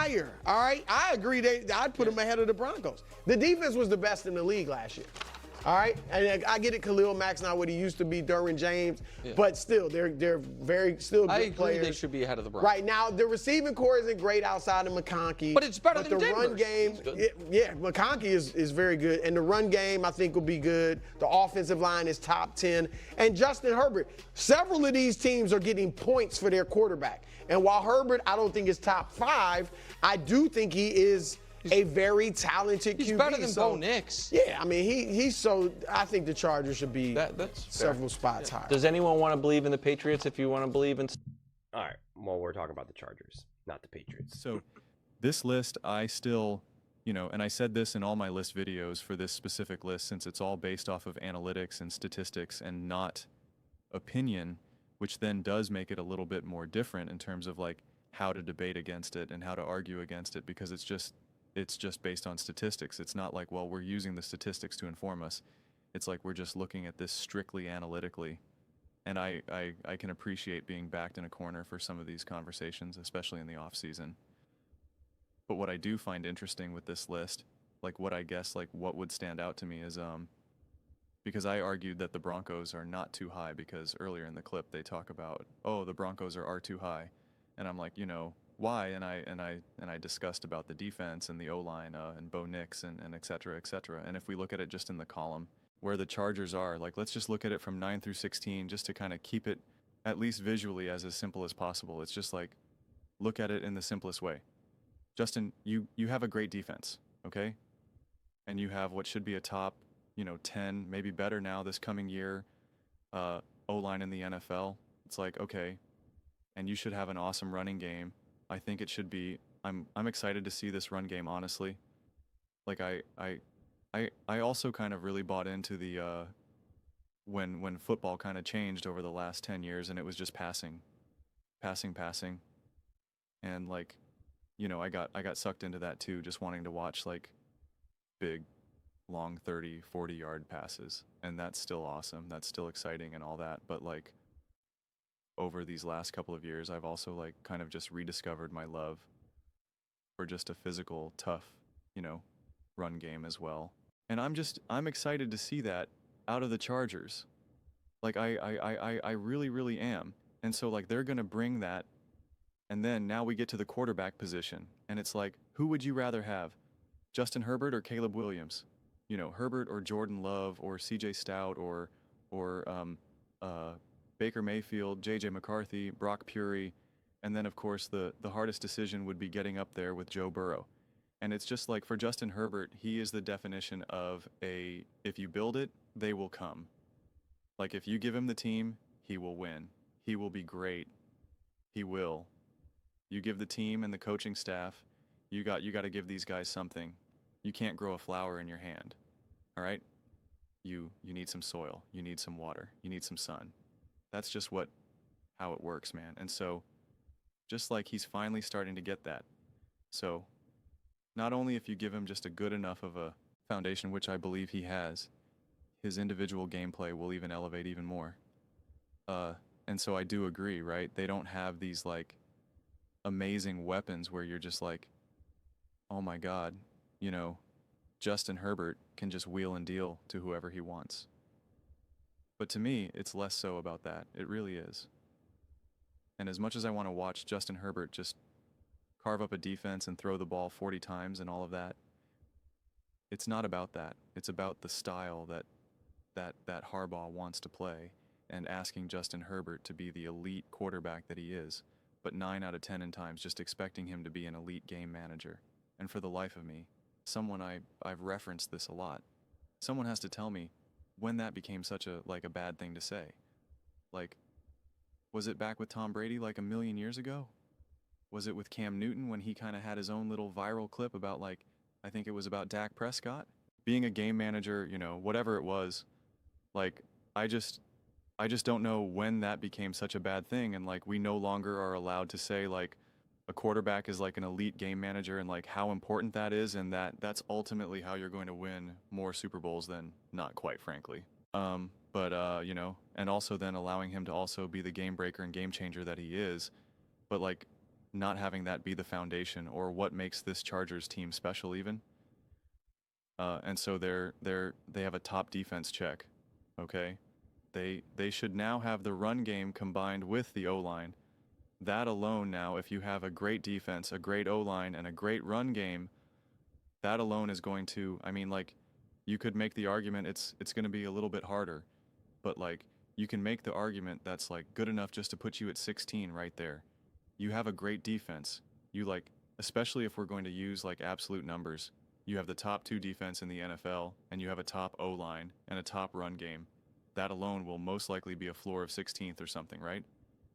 higher, all right? I agree I'd put them ahead of the Broncos. The defense was the best in the league last year. All right, and I get it. Khalil Mack's not what he used to be. Derwin James, but still, they're very still good players. I agree they should be ahead of the Broncos. Right now, the receiving core isn't great outside of McConkey. But it's better than the Denver's. run game, McConkey is very good, and the run game I think will be good. The offensive line is top 10, and Justin Herbert. Several of these teams are getting points for their quarterback, and while Herbert I don't think is top 5, I do think he is a very talented QB. He's better than Bo Nix. Yeah, I mean, he's so. I think the Chargers should be that's several spots higher. Does anyone want to believe in the Patriots if you want to believe in? All right. Well, we're talking about the Chargers, not the Patriots. So this list, I still, and I said this in all my list videos for this specific list, since it's all based off of analytics and statistics and not opinion, which then does make it a little bit more different in terms of like how to debate against it and how to argue against it, because it's just based on statistics. It's not like, well, we're using the statistics to inform us. It's like we're just looking at this strictly analytically. And I can appreciate being backed in a corner for some of these conversations, especially in the off season. But what I do find interesting with this list, like what I guess like what would stand out to me is because I argued that the Broncos are not too high, because earlier in the clip they talk about, oh, the Broncos are too high. And I'm like, why? And I discussed about the defense and the O-line and Bo Nix and et cetera, et cetera. And if we look at it just in the column where the Chargers are, like, let's just look at it from 9 through 16 just to kind of keep it at least visually as simple as possible. It's just like, look at it in the simplest way. Justin, you have a great defense, okay? And you have what should be a top, 10, maybe better now this coming year, O-line in the NFL. It's like, okay, and you should have an awesome running game. I think it should be. I'm excited to see this run game, honestly. Like I also kind of really bought into the when football kind of changed over the last 10 years and it was just passing, and like, I got sucked into that too, just wanting to watch like big, long 30, 40-yard passes, and that's still awesome. That's still exciting and all that, but like, over these last couple of years, I've also like kind of just rediscovered my love for just a physical, tough, run game as well. And I'm excited to see that out of the Chargers. Like I really, really am. And so like they're gonna bring that, and then now we get to the quarterback position, and it's like, who would you rather have? Justin Herbert or Caleb Williams? Herbert or Jordan Love or CJ Stroud or Baker Mayfield, J.J. McCarthy, Brock Purdy, and then, of course, the hardest decision would be getting up there with Joe Burrow. And it's just like, for Justin Herbert, he is the definition of if you build it, they will come. Like, if you give him the team, he will win. He will be great. He will. You give the team and the coaching staff, you got to give these guys something. You can't grow a flower in your hand, all right? You need some soil. You need some water. You need some sun. That's just how it works, man. And so, just like he's finally starting to get that. So, not only if you give him just a good enough of a foundation, which I believe he has, his individual gameplay will even elevate even more. And so I do agree, right? They don't have these like amazing weapons where you're just like, oh my God, Justin Herbert can just wheel and deal to whoever he wants. But to me, it's less so about that. It really is. And as much as I want to watch Justin Herbert just carve up a defense and throw the ball 40 times and all of that, it's not about that. It's about the style that Harbaugh wants to play, and asking Justin Herbert to be the elite quarterback that he is, but 9 out of 10 times just expecting him to be an elite game manager. And for the life of me, I've referenced this a lot. Someone has to tell me when that became such a bad thing to say. Like, was it back with Tom Brady like a million years ago? Was it with Cam Newton when he kind of had his own little viral clip about I think it was about Dak Prescott? Being a game manager, whatever it was, like, I just don't know when that became such a bad thing, and we no longer are allowed to say a quarterback is like an elite game manager, and how important that is, and that's ultimately how you're going to win more Super Bowls than not, quite frankly. And also then allowing him to also be the game breaker and game changer that he is. But not having that be the foundation or what makes this Chargers team special even. And so they have a top defense check, okay? They should now have the run game combined with the O-line. That alone now, if you have a great defense, a great O-line, and a great run game, that alone is going to, I mean, like, you could make the argument it's going to be a little bit harder, but like, you can make the argument that's like good enough just to put you at 16 right there. You have a great defense. You like, especially if we're going to use like absolute numbers, you have the top 2 defense in the NFL, and you have a top O-line and a top run game. That alone will most likely be a floor of 16th or something, right?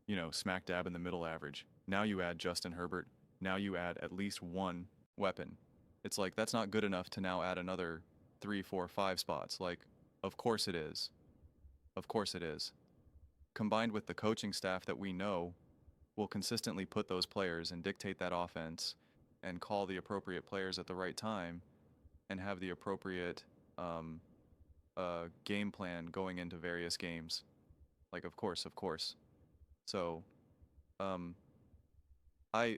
You know, smack dab in the middle average. Now you add Justin Herbert. Now you add at least one weapon. It's like, that's not good enough to now add another 3, 4, 5 spots. Like, of course it is. Of course it is. Combined with the coaching staff that we know will consistently put those players and dictate that offense and call the appropriate players at the right time and have the appropriate game plan going into various games. Like, of course. So, I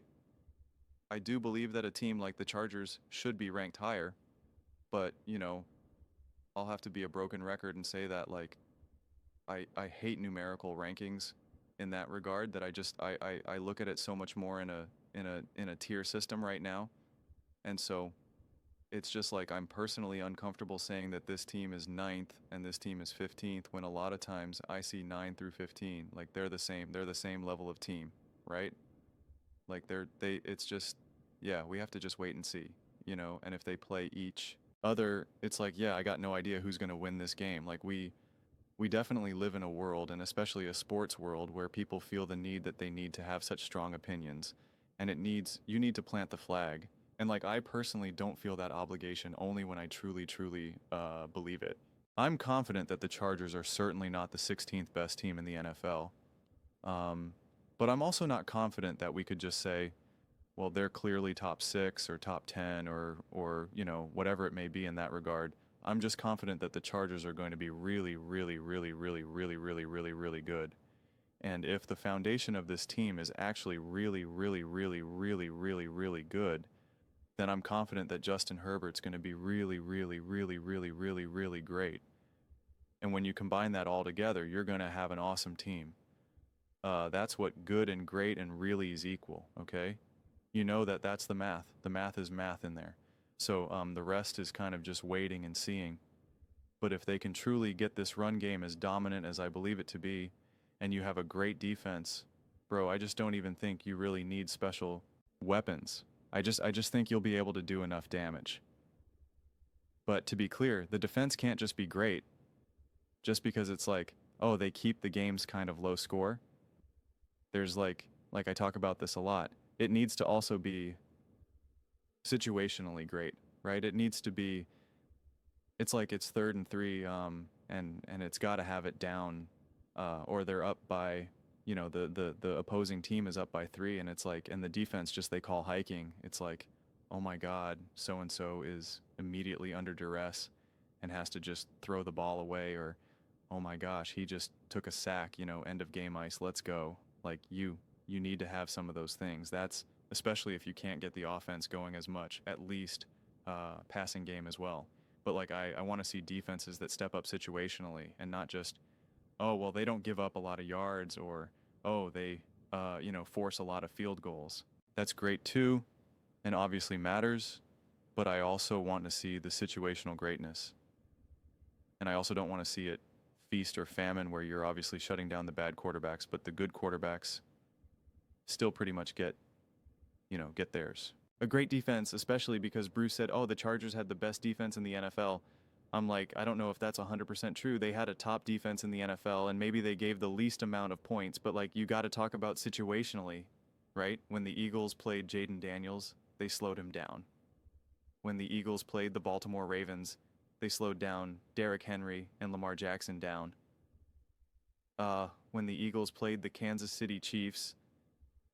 do believe that a team like the Chargers should be ranked higher, but, you know, I'll have to be a broken record and say that, like, I hate numerical rankings in that regard, that I look at it so much more in a tier system right now. And so it's just like, I'm personally uncomfortable saying that this team is 9th and this team is 15th, when a lot of times I see 9 through 15, like they're the same level of team, right? Like it's just, yeah, we have to just wait and see, you know. And if they play each other, it's like, yeah, I got no idea who's going to win this game. Like, we definitely live in a world, and especially a sports world, where people feel the need that they need to have such strong opinions, and you need to plant the flag. And like, I personally don't feel that obligation only when I truly believe it. I'm confident that the Chargers are certainly not the 16th best team in the NFL. But I'm also not confident that we could just say, well, they're clearly top 6 or top 10 or you know, whatever it may be in that regard. I'm just confident that the Chargers are going to be really good. And if the foundation of this team is actually really good, then I'm confident that Justin Herbert's going to be really great. And when you combine that all together, you're going to have an awesome team. That's what good and great and really is equal, okay? You know that's the math. The math is math in there. So the rest is kind of just waiting and seeing. But if they can truly get this run game as dominant as I believe it to be, and you have a great defense, bro, I just don't even think you really need special weapons. I just think you'll be able to do enough damage. But to be clear, the defense can't just be great just because it's like, oh, they keep the games kind of low score. There's like I talk about this a lot, it needs to also be situationally great, right? It needs to be, it's like it's 3rd and 3, and it's got to have it down, or they're up by, you know, the opposing team is up by 3, and it's like, and the defense just, they call hiking. It's like, oh my God, so-and-so is immediately under duress and has to just throw the ball away, or, oh my gosh, he just took a sack, you know, end of game ice, let's go. Like, you need to have some of those things. That's, especially if you can't get the offense going as much, at least passing game as well. But like, I want to see defenses that step up situationally, and not just, oh, well, they don't give up a lot of yards, or, oh, they, you know, force a lot of field goals. That's great too, and obviously matters, but I also want to see the situational greatness. And I also don't want to see it feast or famine, where you're obviously shutting down the bad quarterbacks, but the good quarterbacks still pretty much get theirs. A great defense, especially because Bruce said, oh, the Chargers had the best defense in the NFL. I'm like, I don't know if that's 100% true. They had a top defense in the NFL, and maybe they gave the least amount of points, but like, you got to talk about situationally, right? When the Eagles played Jaden Daniels, they slowed him down. When the Eagles played the Baltimore Ravens, they slowed down Derrick Henry and Lamar Jackson down. When the Eagles played the Kansas City Chiefs,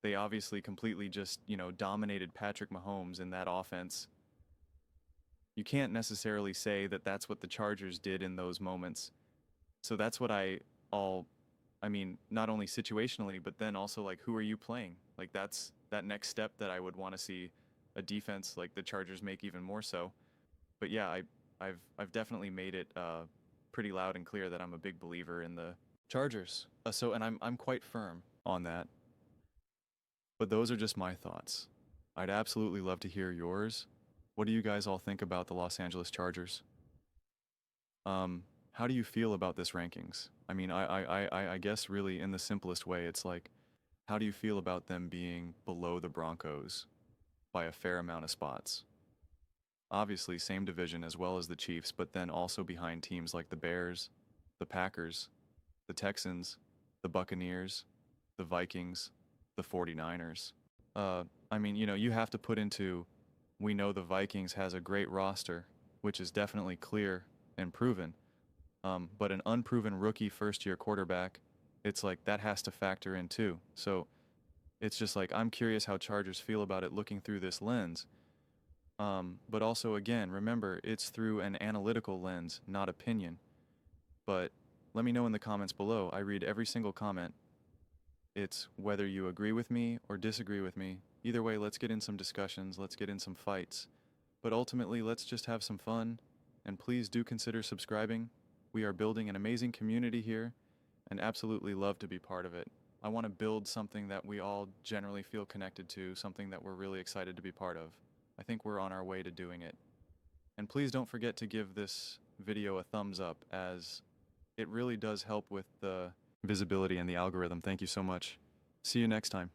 they obviously completely just, you know, dominated Patrick Mahomes in that offense. You can't necessarily say that that's what the Chargers did in those moments. So that's what I mean, not only situationally, but then also, like, who are you playing? Like, that's that next step that I would want to see a defense like the Chargers make even more so. But yeah, I've definitely made it pretty loud and clear that I'm a big believer in the Chargers. And I'm quite firm on that. But those are just my thoughts. I'd absolutely love to hear yours. What do you guys all think about the Los Angeles Chargers? How do you feel about this rankings? I mean, I guess really in the simplest way, it's like, how do you feel about them being below the Broncos by a fair amount of spots? Obviously, same division as well as the Chiefs, but then also behind teams like the Bears, the Packers, the Texans, the Buccaneers, the Vikings, the 49ers. I mean, you know, you have to put into, we know the Vikings has a great roster, which is definitely clear and proven. But an unproven rookie first-year quarterback, it's like that has to factor in too. So it's just like, I'm curious how Chargers feel about it looking through this lens. But also, again, remember, it's through an analytical lens, not opinion. But let me know in the comments below. I read every single comment. It's whether you agree with me or disagree with me. Either way, let's get in some discussions, let's get in some fights. But ultimately, let's just have some fun. And please do consider subscribing. We are building an amazing community here and absolutely love to be part of it. I want to build something that we all generally feel connected to, something that we're really excited to be part of. I think we're on our way to doing it. And please don't forget to give this video a thumbs up, as it really does help with the visibility and the algorithm. Thank you so much. See you next time.